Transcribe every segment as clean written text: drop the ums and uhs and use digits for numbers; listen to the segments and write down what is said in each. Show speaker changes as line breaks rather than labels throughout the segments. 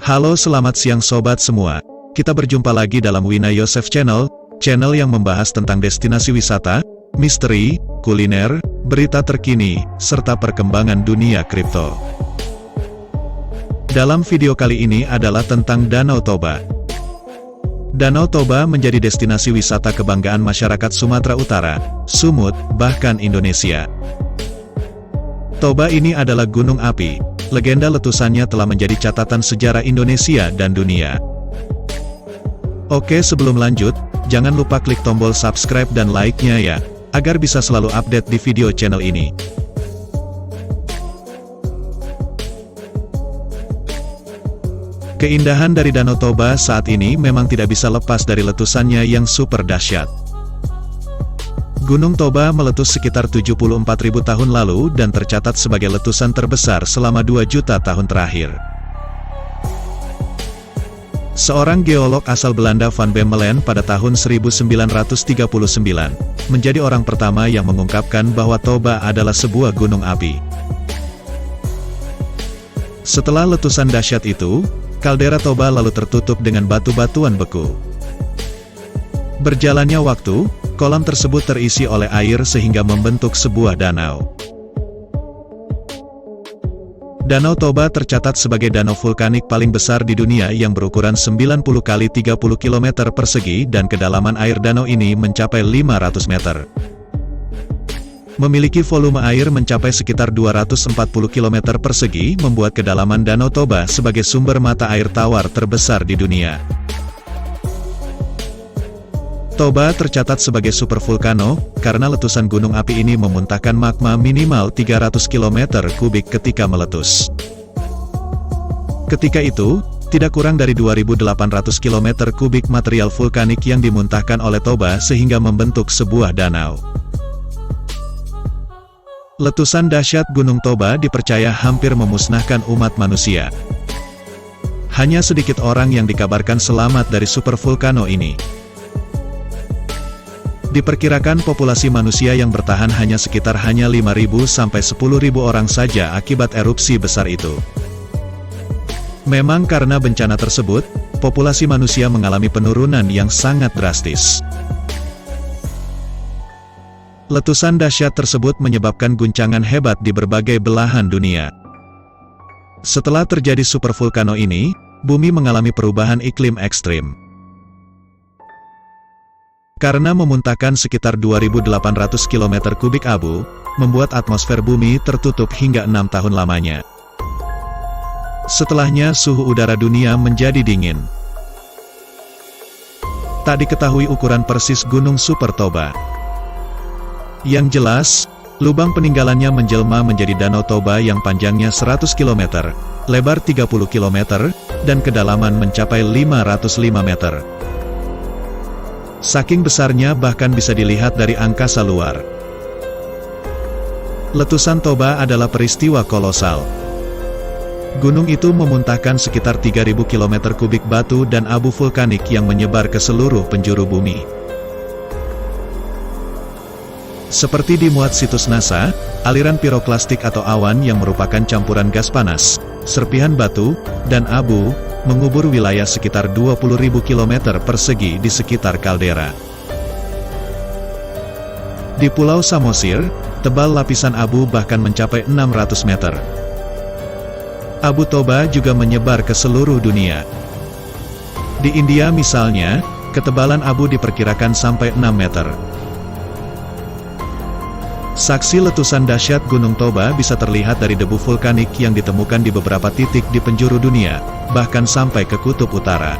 Halo, selamat siang sobat semua. Kita berjumpa lagi dalam Wina Yosef Channel, channel yang membahas tentang destinasi wisata, misteri, kuliner, berita terkini, serta perkembangan dunia kripto. Dalam video kali ini adalah tentang Danau Toba. Danau Toba menjadi destinasi wisata kebanggaan masyarakat Sumatera Utara, Sumut, bahkan Indonesia. Toba ini adalah gunung api. Legenda letusannya telah menjadi catatan sejarah Indonesia dan dunia. Oke, sebelum lanjut, jangan lupa klik tombol subscribe dan like-nya ya, agar bisa selalu update di video channel ini. Keindahan dari Danau Toba saat ini memang tidak bisa lepas dari letusannya yang super dahsyat. Gunung Toba meletus sekitar 74.000 tahun lalu dan tercatat sebagai letusan terbesar selama 2 juta tahun terakhir. Seorang geolog asal Belanda Van Bemmelen pada tahun 1939, menjadi orang pertama yang mengungkapkan bahwa Toba adalah sebuah gunung api. Setelah letusan dahsyat itu, kaldera Toba lalu tertutup dengan batu-batuan beku. Berjalannya waktu, kolam tersebut terisi oleh air sehingga membentuk sebuah danau. Danau Toba tercatat sebagai danau vulkanik paling besar di dunia yang berukuran 90 kali 30 km persegi dan kedalaman air danau ini mencapai 500 meter. Memiliki volume air mencapai sekitar 240 km persegi membuat kedalaman Danau Toba sebagai sumber mata air tawar terbesar di dunia. Toba tercatat sebagai supervulkano, karena letusan gunung api ini memuntahkan magma minimal 300 km kubik ketika meletus. Ketika itu, tidak kurang dari 2.800 km kubik material vulkanik yang dimuntahkan oleh Toba sehingga membentuk sebuah danau. Letusan dahsyat Gunung Toba dipercaya hampir memusnahkan umat manusia. Hanya sedikit orang yang dikabarkan selamat dari supervulkano ini. Diperkirakan populasi manusia yang bertahan hanya sekitar 5.000 sampai 10.000 orang saja akibat erupsi besar itu. Memang karena bencana tersebut, populasi manusia mengalami penurunan yang sangat drastis. Letusan dahsyat tersebut menyebabkan guncangan hebat di berbagai belahan dunia. Setelah terjadi supervulkano ini, bumi mengalami perubahan iklim ekstrim. Karena memuntahkan sekitar 2.800 km kubik abu, membuat atmosfer bumi tertutup hingga 6 tahun lamanya. Setelahnya suhu udara dunia menjadi dingin. Tak diketahui ukuran persis Gunung Super Toba. Yang jelas, lubang peninggalannya menjelma menjadi Danau Toba yang panjangnya 100 km, lebar 30 km, dan kedalaman mencapai 505 meter. Saking besarnya bahkan bisa dilihat dari angkasa luar. Letusan Toba adalah peristiwa kolosal. Gunung itu memuntahkan sekitar 3.000 km kubik batu dan abu vulkanik yang menyebar ke seluruh penjuru bumi. Seperti dimuat situs NASA, aliran piroklastik atau awan yang merupakan campuran gas panas, serpihan batu, dan abu, mengubur wilayah sekitar 20.000 km persegi di sekitar kaldera. Di Pulau Samosir, tebal lapisan abu bahkan mencapai 600 meter. Abu Toba juga menyebar ke seluruh dunia. Di India misalnya, ketebalan abu diperkirakan sampai 6 meter. Saksi letusan dahsyat Gunung Toba bisa terlihat dari debu vulkanik yang ditemukan di beberapa titik di penjuru dunia, bahkan sampai ke kutub utara.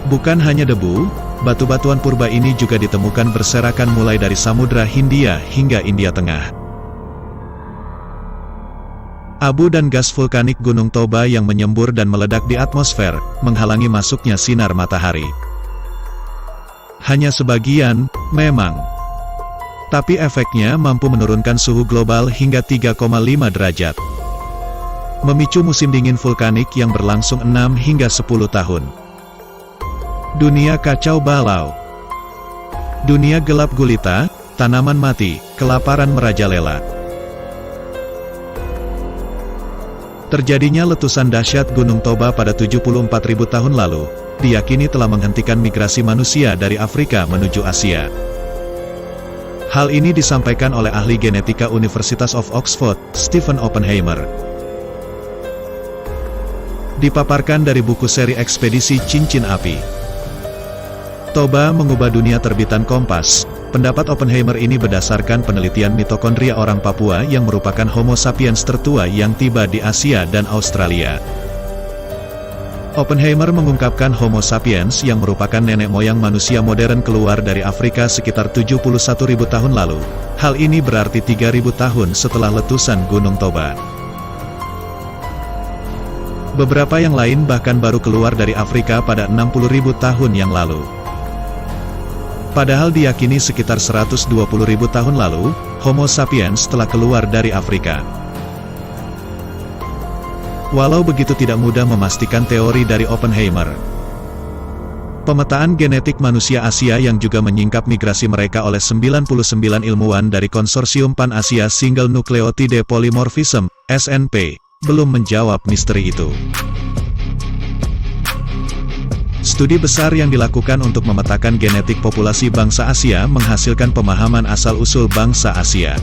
Bukan hanya debu, batu-batuan purba ini juga ditemukan berserakan mulai dari Samudra Hindia hingga India Tengah. Abu dan gas vulkanik Gunung Toba yang menyembur dan meledak di atmosfer, menghalangi masuknya sinar matahari. Hanya sebagian, memang. Tapi efeknya mampu menurunkan suhu global hingga 3,5 derajat. Memicu musim dingin vulkanik yang berlangsung 6 hingga 10 tahun. Dunia kacau balau. Dunia gelap gulita, tanaman mati, kelaparan merajalela. Terjadinya letusan dahsyat Gunung Toba pada 74.000 tahun lalu, diyakini telah menghentikan migrasi manusia dari Afrika menuju Asia. Hal ini disampaikan oleh ahli genetika Universitas of Oxford, Stephen Oppenheimer. Dipaparkan dari buku seri ekspedisi Cincin Api. Toba mengubah dunia terbitan Kompas. Pendapat Oppenheimer ini berdasarkan penelitian mitokondria orang Papua yang merupakan Homo sapiens tertua yang tiba di Asia dan Australia. Oppenheimer mengungkapkan Homo sapiens yang merupakan nenek moyang manusia modern keluar dari Afrika sekitar 71.000 tahun lalu. Hal ini berarti 3.000 tahun setelah letusan Gunung Toba. Beberapa yang lain bahkan baru keluar dari Afrika pada 60.000 tahun yang lalu. Padahal diyakini sekitar 120.000 tahun lalu, Homo sapiens telah keluar dari Afrika. Walau begitu tidak mudah memastikan teori dari Oppenheimer. Pemetaan genetik manusia Asia yang juga menyingkap migrasi mereka oleh 99 ilmuwan dari Konsorsium Pan-Asia Single Nucleotide Polymorphism, SNP, belum menjawab misteri itu. Studi besar yang dilakukan untuk memetakan genetik populasi bangsa Asia menghasilkan pemahaman asal-usul bangsa Asia.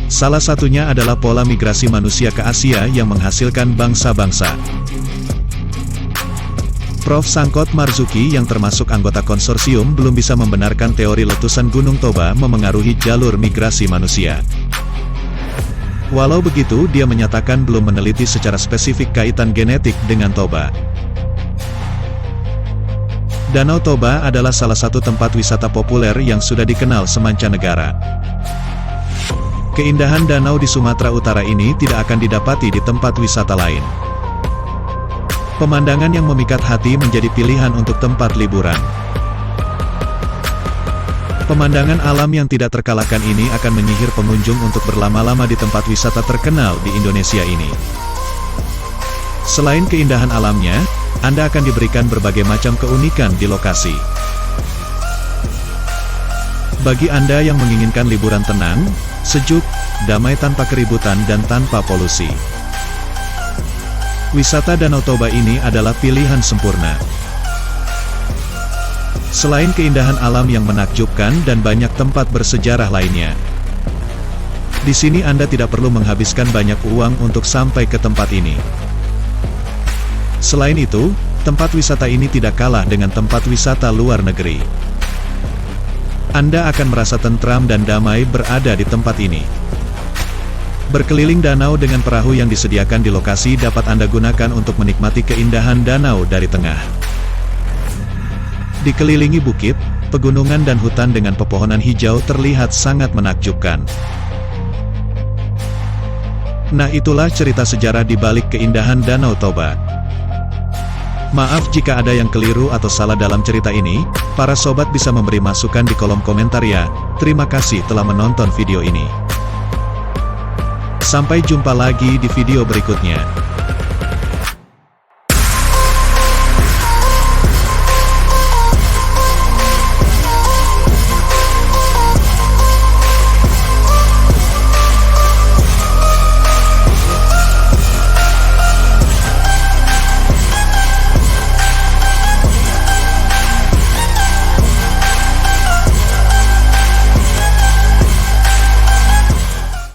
Salah satunya adalah pola migrasi manusia ke Asia yang menghasilkan bangsa-bangsa. Prof. Sangkot Marzuki yang termasuk anggota konsorsium belum bisa membenarkan teori letusan Gunung Toba memengaruhi jalur migrasi manusia. Walau begitu, dia menyatakan belum meneliti secara spesifik kaitan genetik dengan Toba. Danau Toba adalah salah satu tempat wisata populer yang sudah dikenal semancanegara. Keindahan danau di Sumatera Utara ini tidak akan didapati di tempat wisata lain. Pemandangan yang memikat hati menjadi pilihan untuk tempat liburan. Pemandangan alam yang tidak terkalahkan ini akan menyihir pengunjung untuk berlama-lama di tempat wisata terkenal di Indonesia ini. Selain keindahan alamnya, Anda akan diberikan berbagai macam keunikan di lokasi. Bagi Anda yang menginginkan liburan tenang, sejuk, damai tanpa keributan dan tanpa polusi, wisata Danau Toba ini adalah pilihan sempurna. Selain keindahan alam yang menakjubkan dan banyak tempat bersejarah lainnya, di sini Anda tidak perlu menghabiskan banyak uang untuk sampai ke tempat ini. Selain itu, tempat wisata ini tidak kalah dengan tempat wisata luar negeri. Anda akan merasa tentram dan damai berada di tempat ini. Berkeliling danau dengan perahu yang disediakan di lokasi dapat Anda gunakan untuk menikmati keindahan danau dari tengah. Dikelilingi bukit, pegunungan dan hutan dengan pepohonan hijau terlihat sangat menakjubkan. Nah, itulah cerita sejarah di balik keindahan Danau Toba. Maaf jika ada yang keliru atau salah dalam cerita ini, para sobat bisa memberi masukan di kolom komentar ya. Terima kasih telah menonton video ini. Sampai jumpa lagi di video berikutnya.